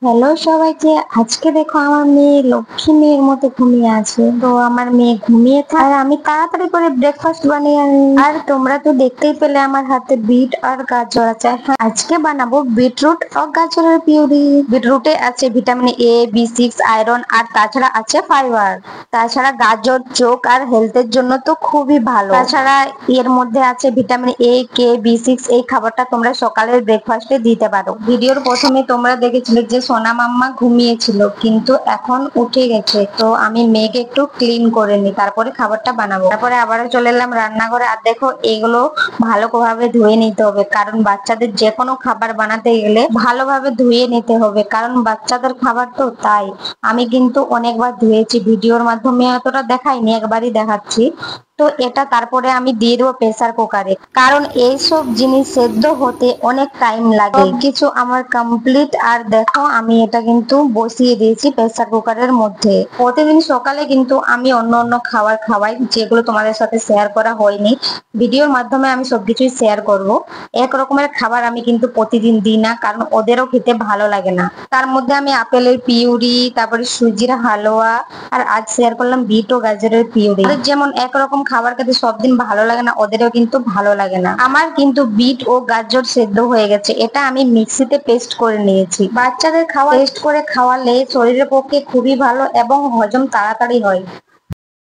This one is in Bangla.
হ্যালো সবাইকে। আজকে দেখো আমার মেয়ে লক্ষ্মী মেয়ের মতো ঘুমিয়ে আছে। তো আমার মেয়ে ঘুমিয়ে থাক আর আমি তাড়াতাড়ি করে ব্রেকফাস্ট বানিয়ে আনি। আর তোমরা তো দেখতেই পেলে আমার হাতে বিট আর গাজর আছে। হ্যাঁ, আজকে বানাবো বিটরুট ও গাজরের পিউরি। বিটরুটে আছে ভিটামিন A, B6, আয়রন আর তাছাড়া আছে ফাইবার। তাছাড়া গাজর চোখ আর হেলথের জন্য তো খুবই ভালো। তাছাড়া এর মধ্যে আছে ভিটামিন A, K, B6। এই খাবারটা তোমরা সকালের ব্রেকফাস্টে দিতে পারো। ভিডিওর প্রথমে তোমরা দেখেছিলে যে সোনা মাম্মা ঘুমিয়েছিল, কিন্তু এখন উঠে গেছে। তো আমি মেয়েকে একটু ক্লিন করে নি, তারপরে খাবারটা বানাবো। তারপরে আবারও চলে এলাম রান্নাঘরে। আর দেখো এগুলো ভালোভাবে ধুয়ে নিতে হবে, কারণ বাচ্চাদের যে কোনো খাবার বানাতে গেলে ভালোভাবে ধুয়ে নিতে হবে, কারণ বাচ্চাদের খাবার তো তাই। আমি কিন্তু অনেকবার ধুয়েছি, ভিডিওর মাধ্যমে অতটা দেখাইনি, একবারই দেখাচ্ছি। তো এটা তারপরে আমি দিয়ে দেবো প্রেসার কুকারে, কারণ এইসব জিনিস সেদ্ধ হতে অনেক টাইম লাগে। কিছু আমার কমপ্লিট। আর দেখো আমি এটা কিন্তু বসিয়ে দিয়েছি প্রেসার কুকারের মধ্যে। প্রতিদিন সকালে কিন্তু আমি অন্য অন্য খাবার খাওয়াই, যেগুলো তোমাদের সাথে শেয়ার করা হয়নি। ভিডিওর মাধ্যমে আমি সবকিছুই শেয়ার করব। এক রকমের খাবার আমি কিন্তু প্রতিদিন দিই না, কারণ ওদেরও খেতে ভালো লাগে না। তার মধ্যে আমি আপেলের পিউরি, তারপরে সুজির হালুয়া, আর আজ শেয়ার করলাম বিট ও গাজরের পিউরি। যেমন একরকম খাবার খেতে সব দিন ভালো লাগে না, ওদেরও কিন্তু ভালো লাগে না। আমার কিন্তু বিট ও গাজর সেদ্ধ হয়ে গেছে, এটা আমি মিক্সিতে পেস্ট করে নিয়েছি। বাচ্চাদের পেস্ট করে খাওয়ালে শরীরের পক্ষে খুবই ভালো এবং হজম তাড়াতাড়ি হয়।